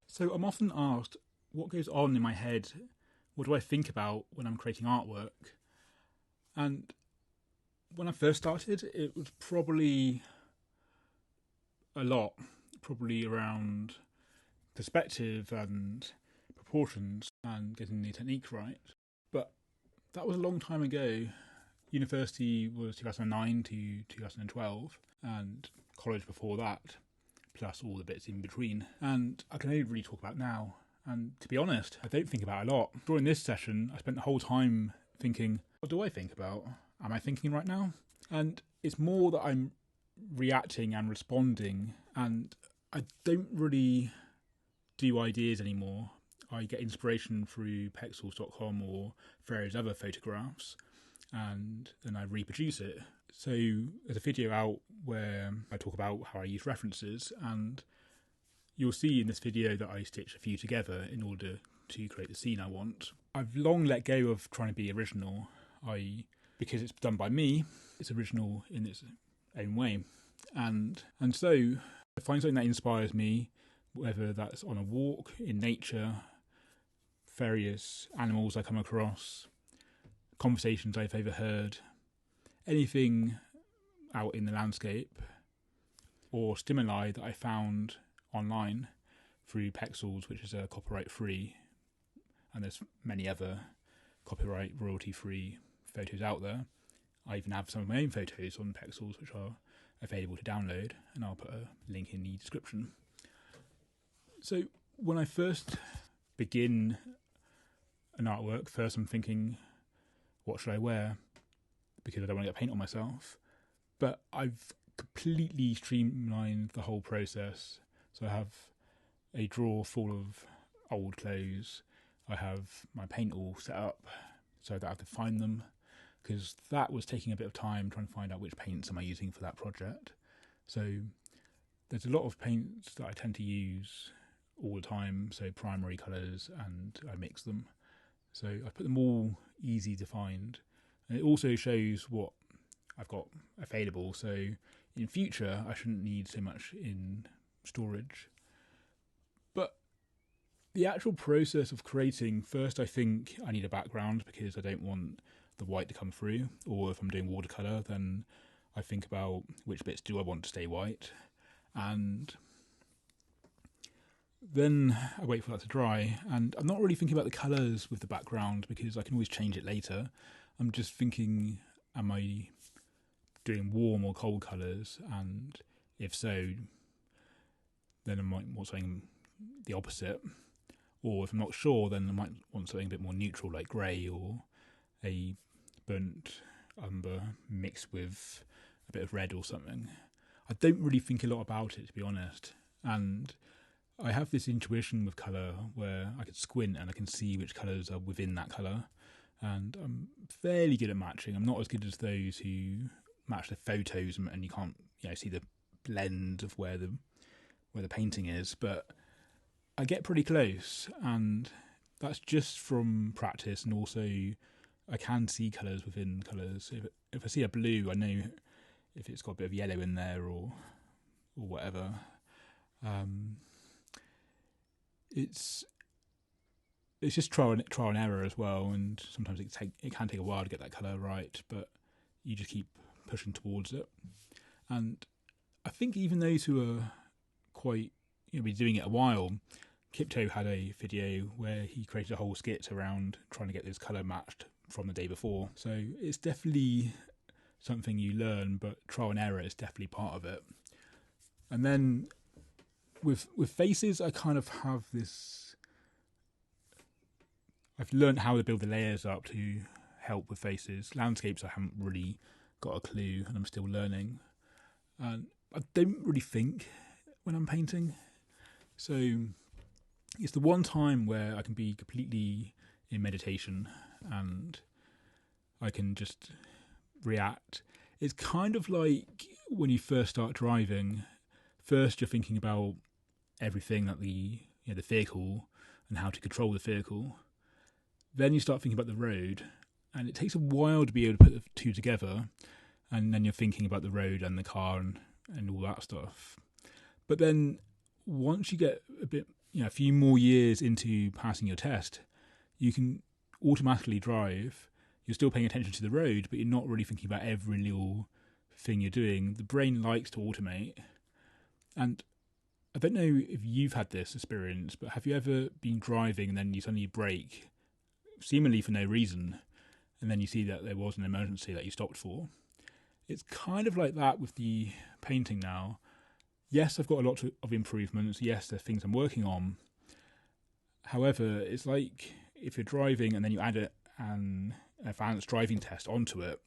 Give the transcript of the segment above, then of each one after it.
So I'm often asked what goes on in my head, what do I think about when I'm creating artwork? And when I first started, it was probably a lot, probably around perspective and proportions and getting the technique right. But that was a long time ago. University was 2009 to 2012, and college before that, plus all the bits in between. And I can only really talk about now. And to be honest, I don't think about it a lot. During this session, I spent the whole time thinking, what do I think about? Am I thinking right now? And it's more that I'm reacting and responding, and I don't really do ideas anymore. I get inspiration through pexels.com or various other photographs, and then I reproduce it. So there's a video out where I talk about how I use references, and you'll see in this video that I stitch a few together in order to create the scene I want. I've long let go of trying to be original. Because it's done by me, it's original in its own way. And so I find something that inspires me, whether that's on a walk, in nature, various animals I come across, conversations I've overheard, anything out in the landscape, or stimuli that I found online through Pexels, which is a copyright-free, and there's many other copyright royalty-free photos out there. I even have some of my own photos on Pexels which are available to download, and I'll put a link in the description. So when I first begin an artwork, first I'm thinking, what should I wear? Because I don't want to get paint on myself. But I've completely streamlined the whole process. So I have a drawer full of old clothes. I have my paint all set up so that I could find them, because that was taking a bit of time trying to find out which paints am I using for that project. So there's a lot of paints that I tend to use all the time, so primary colours, and I mix them. So I put them all easy to find, and it also shows what I've got available, so in future I shouldn't need so much in storage. But the actual process of creating, first I think I need a background because I don't want the white to come through, or if I'm doing watercolour then I think about which bits do I want to stay white, and then I wait for that to dry. And I'm not really thinking about the colours with the background because I can always change it later. I'm just thinking, am I doing warm or cold colours, and if so, then I might want something the opposite. Or if I'm not sure, then I might want something a bit more neutral, like grey or a burnt umber mixed with a bit of red or something. I don't really think a lot about it, to be honest. And I have this intuition with colour where I can squint and I can see which colours are within that colour. And I'm fairly good at matching. I'm not as good as those who match the photos and you can't, see the blend of where the painting is, but I get pretty close, and that's just from practice, and also I can see colours within colours. If I see a blue, I know if it's got a bit of yellow in there or whatever. It's just trial and error as well, and sometimes it can take a while to get that colour right, but you just keep pushing towards it. And I think even those who are quite been doing it a while, Kipto had a video where he created a whole skit around trying to get this colour matched from the day before. So it's definitely something you learn, but trial and error is definitely part of it. And then with faces, I kind of have this. I've learned how to build the layers up to help with faces. Landscapes, I haven't really got a clue, and I'm still learning. And I don't really think when I'm painting. So it's the one time where I can be completely in meditation and I can just react. It's kind of like when you first start driving. First, you're thinking about everything that the vehicle and how to control the vehicle. Then you start thinking about the road, and it takes a while to be able to put the two together. And then you're thinking about the road and the car and all that stuff. But then once you get a few more years into passing your test, you can automatically drive. You're still paying attention to the road, but you're not really thinking about every little thing you're doing. The brain likes to automate. And I don't know if you've had this experience, but have you ever been driving and then you suddenly brake, seemingly for no reason, and then you see that there was an emergency that you stopped for? It's kind of like that with the painting now. Yes, I've got a lot of improvements. Yes, there's things I'm working on. However, it's like if you're driving and then you add an advanced driving test onto it,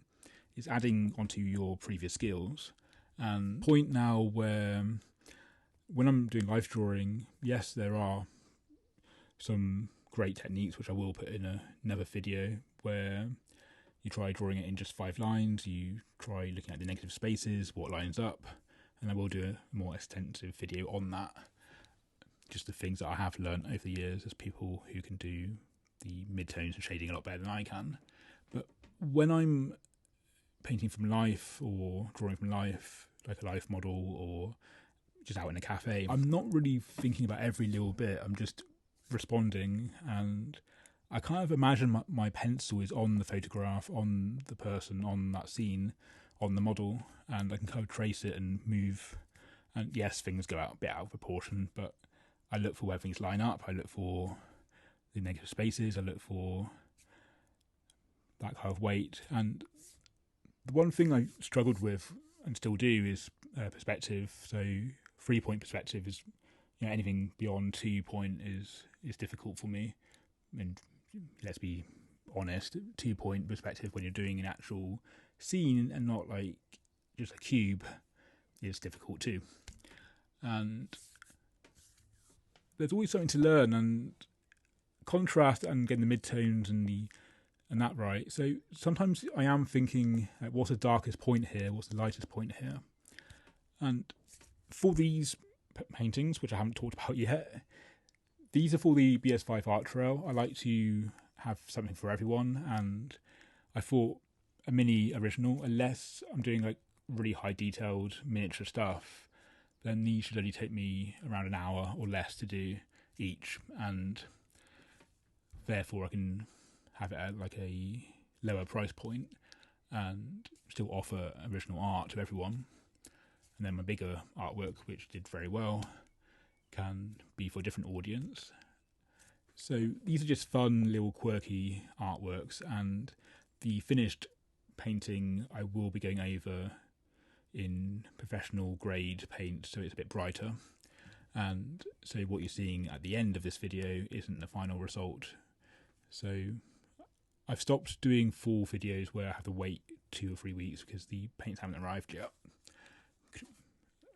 it's adding onto your previous skills. And point now where when I'm doing life drawing, yes, there are some great techniques which I will put in another video, where you try drawing it in just 5 lines, you try looking at the negative spaces, what lines up, and I will do a more extensive video on that. Just the things that I have learned over the years as people who can do the midtones and shading a lot better than I can. But when I'm painting from life or drawing from life, like a life model or just out in a cafe, I'm not really thinking about every little bit. I'm just responding, and I kind of imagine my pencil is on the photograph, on the person, on that scene, on the model, and I can kind of trace it and move. And yes, things go out a bit out of proportion, but I look for where things line up. I look for the negative spaces. I look for that kind of weight. And the one thing I struggled with and still do is perspective. So 3-point perspective is, anything beyond 2-point is difficult for me. And let's be honest, 2-point perspective when you're doing an actual scene and not like just a cube is difficult too. And there's always something to learn, and contrast and getting the midtones and that right. So sometimes I am thinking, what's the darkest point here? What's the lightest point here? And for these paintings, which I haven't talked about yet, these are for the BS5 art trail. I like to have something for everyone, and I thought a mini original, unless I'm doing like really high detailed miniature stuff, then these should only take me around an hour or less to do each, and therefore I can have it at like a lower price point and still offer original art to everyone. And then my bigger artwork, which did very well, can be for a different audience. So these are just fun little quirky artworks, and the finished painting I will be going over in professional grade paint, so it's a bit brighter. And so what you're seeing at the end of this video isn't the final result. So I've stopped doing full videos where I have to wait 2 or 3 weeks because the paints haven't arrived yet.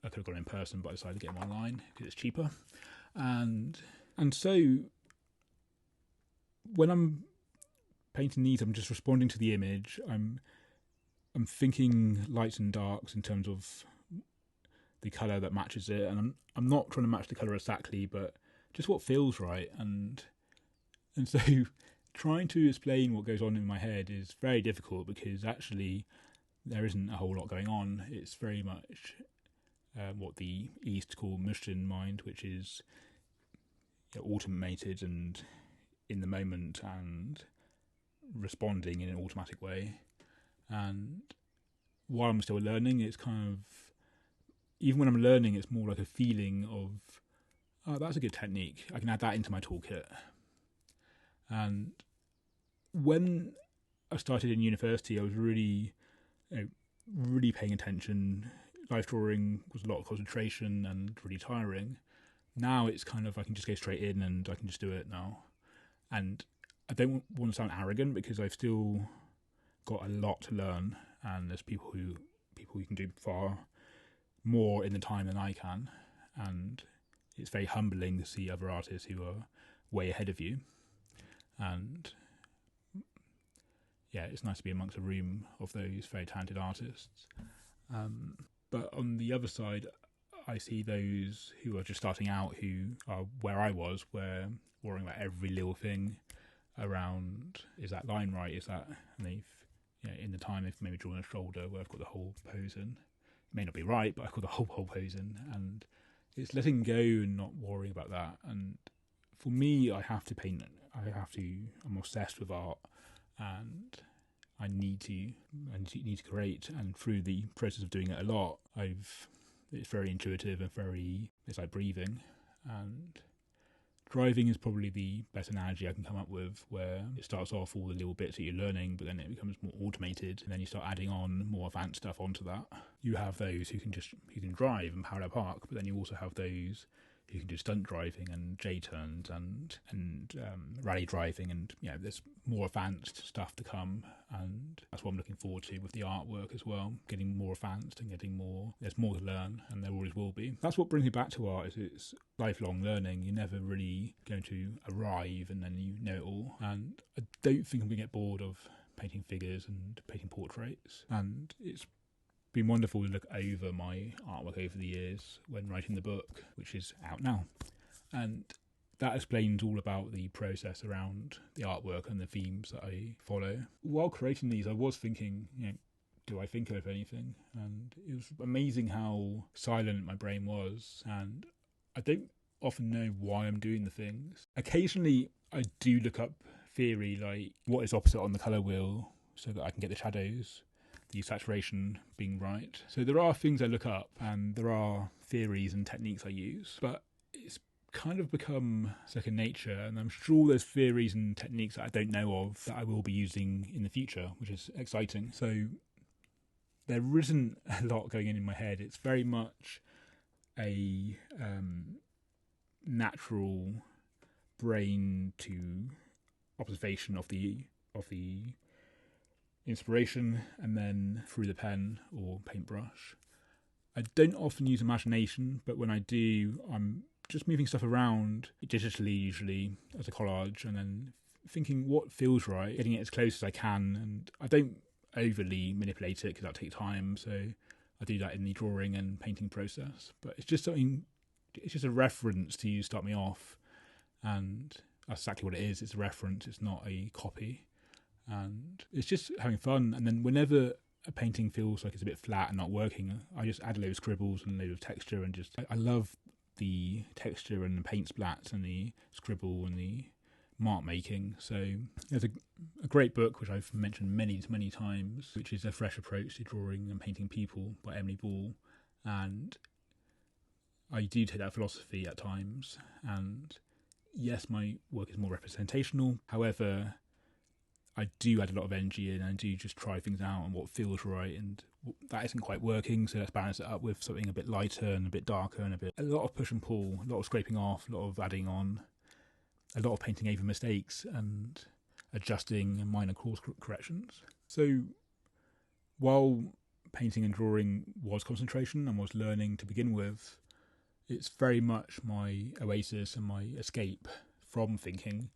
I could have gone in person, but I decided to get them online because it's cheaper. And so when I'm painting these, I'm just responding to the image. I'm thinking lights and darks in terms of the colour that matches it, and I'm not trying to match the colour exactly, but just what feels right. And so trying to explain what goes on in my head is very difficult because actually there isn't a whole lot going on. It's very much what the East call Mushtin mind, which is automated and in the moment and responding in an automatic way. And while I'm still learning, it's kind of, even when I'm learning, it's more like a feeling of, oh, that's a good technique. I can add that into my toolkit. And when I started in university, I was really paying attention. Life drawing was a lot of concentration and really tiring. Now it's kind of, I can just go straight in and I can just do it now. And I don't want to sound arrogant because I've still got a lot to learn, and there's people who can do far more in the time than I can, and it's very humbling to see other artists who are way ahead of you. And yeah, it's nice to be amongst a room of those very talented artists. But on the other side, I see those who are just starting out, who are where I was, where worrying about every little thing around, is that line right, is that, and they've, in the time they've maybe drawn a shoulder where I've got the whole pose in. It may not be right, but I've got the whole pose in, and it's letting go and not worrying about that. And for me, I have to paint. I'm obsessed with art, and I need to create. And through the process of doing it a lot, it's very intuitive and it's like breathing. And driving is probably the best analogy I can come up with, where it starts off all the little bits that you're learning, but then it becomes more automated, and then you start adding on more advanced stuff onto that. You have those who can drive and parallel park, but then you also have those who can do stunt driving and J-turns and rally driving, and there's more advanced stuff to come, and that's what I'm looking forward to with the artwork as well, getting more advanced and there's more to learn, and there always will be. That's what brings me back to art, is it's lifelong learning. You're never really going to arrive and then you know it all, and I don't think I'm going to get bored of painting figures and painting portraits, and it's been wonderful to look over my artwork over the years when writing the book, which is out now, and that explains all about the process around the artwork and the themes that I follow. While creating these, I was thinking, do I think of anything? And it was amazing how silent my brain was, and I don't often know why I'm doing the things. Occasionally I do look up theory, like what is opposite on the colour wheel, so that I can get the shadows, the saturation being right. So there are things I look up, and there are theories and techniques I use, but it's kind of become second nature, and I'm sure there's theories and techniques that I don't know of that I will be using in the future, which is exciting. So there isn't a lot going in my head. It's very much a natural brain to observation of the inspiration, and then through the pen or paintbrush. I don't often use imagination, but when I do, I'm just moving stuff around digitally, usually as a collage, and then thinking what feels right, getting it as close as I can, and I don't overly manipulate it because that'll take time, so I do that in the drawing and painting process. But it's just a reference to start me off, and that's exactly what it is. It's a reference, it's not a copy. And it's just having fun. And then whenever a painting feels like it's a bit flat and not working, I just add a load of scribbles and a load of texture, and I love the texture and the paint splats and the scribble and the mark making. So there's a great book which I've mentioned many times, which is A Fresh Approach to Drawing and Painting People by Emily Ball, and I do take that philosophy at times. And yes, my work is more representational, however I do add a lot of energy in, and I do just try things out and what feels right, and that isn't quite working, so let's balance it up with something a bit lighter and a bit darker, and a lot of push and pull, a lot of scraping off, a lot of adding on, a lot of painting over mistakes and adjusting and minor course corrections. So while painting and drawing was concentration and was learning to begin with, it's very much my oasis and my escape from thinking.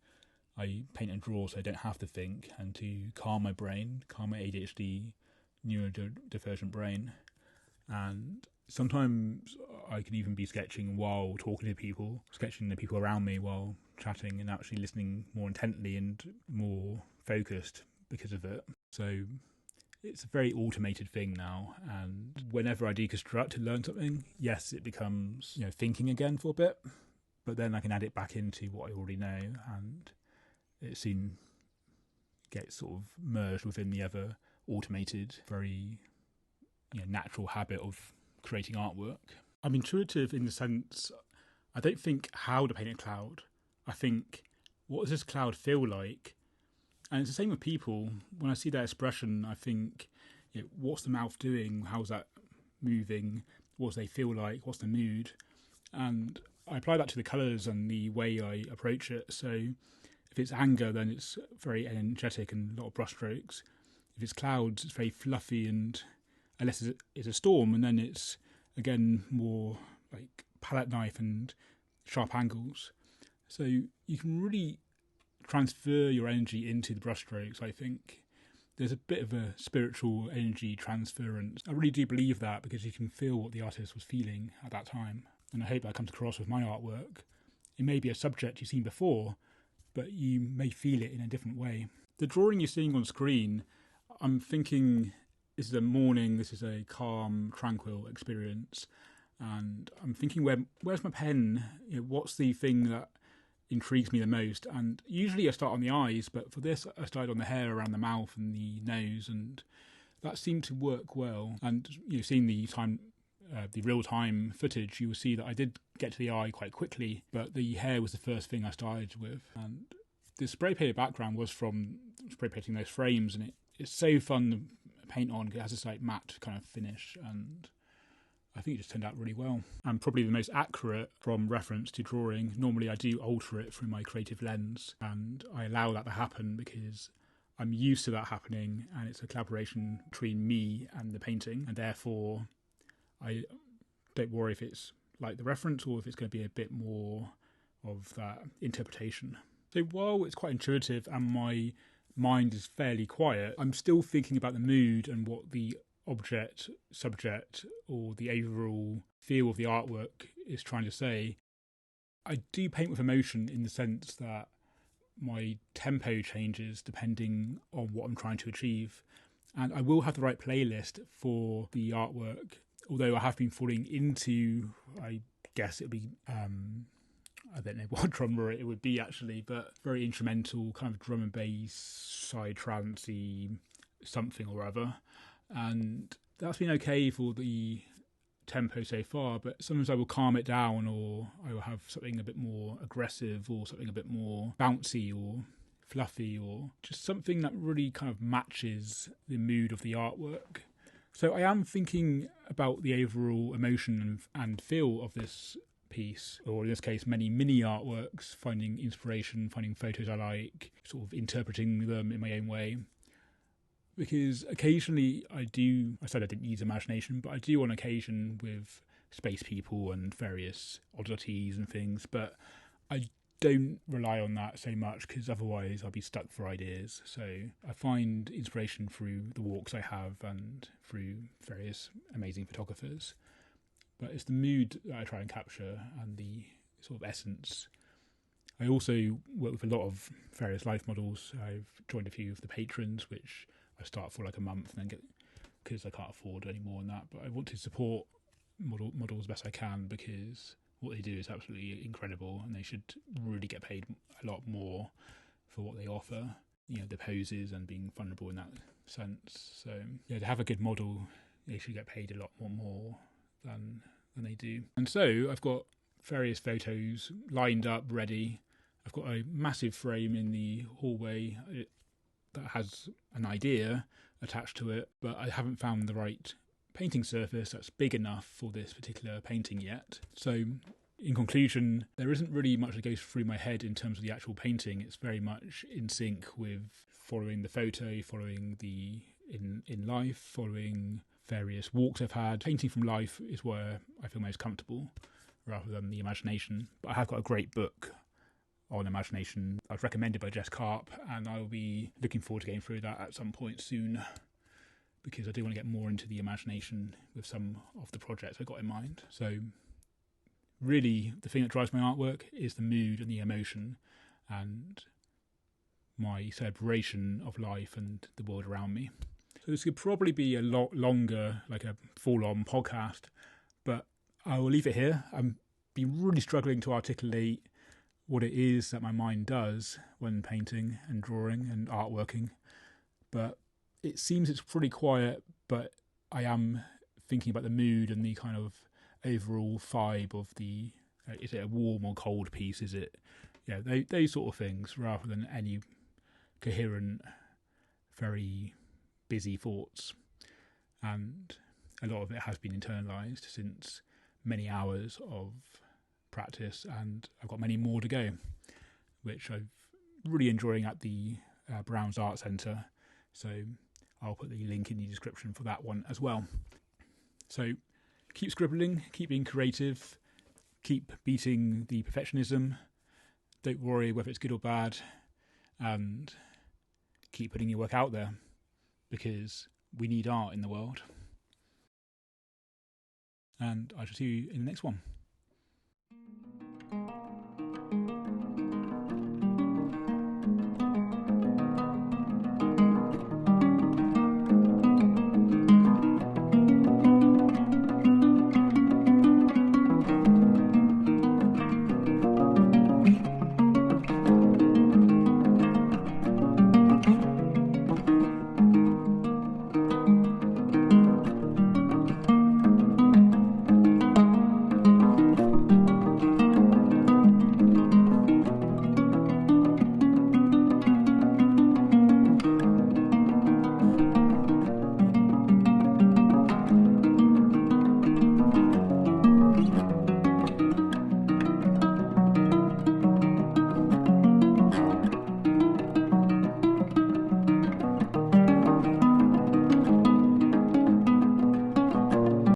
I paint and draw so I don't have to think, and to calm my brain, calm my ADHD neurodivergent brain. And sometimes I can even be sketching while talking to people, sketching the people around me while chatting, and actually listening more intently and more focused because of it. So it's a very automated thing now, and whenever I deconstruct to learn something, yes, it becomes thinking again for a bit, but then I can add it back into what I already know, and it soon gets sort of merged within the other automated, very natural habit of creating artwork. I'm intuitive in the sense I don't think how to paint a cloud. I think, what does this cloud feel like? And it's the same with people. When I see their expression, I think, what's the mouth doing? How's that moving? What do they feel like? What's the mood? And I apply that to the colours and the way I approach it. So if it's anger, then it's very energetic and a lot of brushstrokes. If it's clouds, it's very fluffy, and unless it's a storm, and then it's, again, more like palette knife and sharp angles. So you can really transfer your energy into the brushstrokes, I think. There's a bit of a spiritual energy transference. I really do believe that, because you can feel what the artist was feeling at that time. And I hope that comes across with my artwork. It may be a subject you've seen before, but you may feel it in a different way. The drawing you're seeing on screen, I'm thinking this is a morning, this is a calm, tranquil experience, and I'm thinking, where's my pen? What's the thing that intrigues me the most? And usually I start on the eyes, but for this I started on the hair around the mouth and the nose, and that seemed to work well. And seeing the real-time footage, you will see that I did get to the eye quite quickly, but the hair was the first thing I started with. And the spray painted background was from spray painting those frames, and it's so fun to paint on. It has this like matte kind of finish, and I think it just turned out really well. And probably the most accurate from reference to drawing. Normally I do alter it through my creative lens, and I allow that to happen because I'm used to that happening, and it's a collaboration between me and the painting, and therefore I don't worry if it's like the reference or if it's going to be a bit more of that interpretation. So while it's quite intuitive and my mind is fairly quiet, I'm still thinking about the mood and what the object, subject, or the overall feel of the artwork is trying to say. I do paint with emotion in the sense that my tempo changes depending on what I'm trying to achieve. And I will have the right playlist for the artwork, although I have been falling into, I guess it would be, I don't know what genre it would be actually, but very instrumental, kind of drum and bass, side trancey, something or other. And that's been okay for the tempo so far, but sometimes I will calm it down, or I will have something a bit more aggressive, or something a bit more bouncy or fluffy, or just something that really kind of matches the mood of the artwork. So I am thinking about the overall emotion and feel of this piece, or in this case many mini artworks, finding inspiration, finding photos I like, sort of interpreting them in my own way. Because occasionally I said I didn't use imagination, but I do on occasion with space people and various oddities and things, but I don't rely on that so much because otherwise I'll be stuck for ideas. So I find inspiration through the walks I have and through various amazing photographers. But it's the mood that I try and capture and the sort of essence. I also work with a lot of various life models. I've joined a few of the patrons, which I start for like a month and then get, because I can't afford any more than that. But I want to support models best I can, because what they do is absolutely incredible and they should really get paid a lot more for what they offer. The poses and being vulnerable in that sense. So to have a good model, they should get paid a lot more than they do. And so I've got various photos lined up, ready. I've got a massive frame in the hallway that has an idea attached to it, but I haven't found the right painting surface that's big enough for this particular painting yet. So in conclusion, there isn't really much that goes through my head in terms of the actual painting. It's very much in sync with following the photo, following the in life, following various walks I've had. Painting from life is where I feel most comfortable rather than the imagination. But I have got a great book on imagination. I was recommended by Jess Karp, and I'll be looking forward to getting through that at some point soon, because I do want to get more into the imagination with some of the projects I got in mind. So really the thing that drives my artwork is the mood and the emotion and my celebration of life and the world around me. So this could probably be a lot longer, like a full-on podcast, but I will leave it here. I've been really struggling to articulate what it is that my mind does when painting and drawing and artworking, but it seems it's pretty quiet, but I am thinking about the mood and the kind of overall vibe of the, is it a warm or cold piece, is it, those sort of things, rather than any coherent, very busy thoughts. And a lot of it has been internalised since many hours of practice, and I've got many more to go, which I'm really enjoying at the Brown's Art Centre. So I'll put the link in the description for that one as well. So keep scribbling, keep being creative, keep beating the perfectionism. Don't worry whether it's good or bad, and keep putting your work out there, because we need art in the world. And I shall see you in the next one.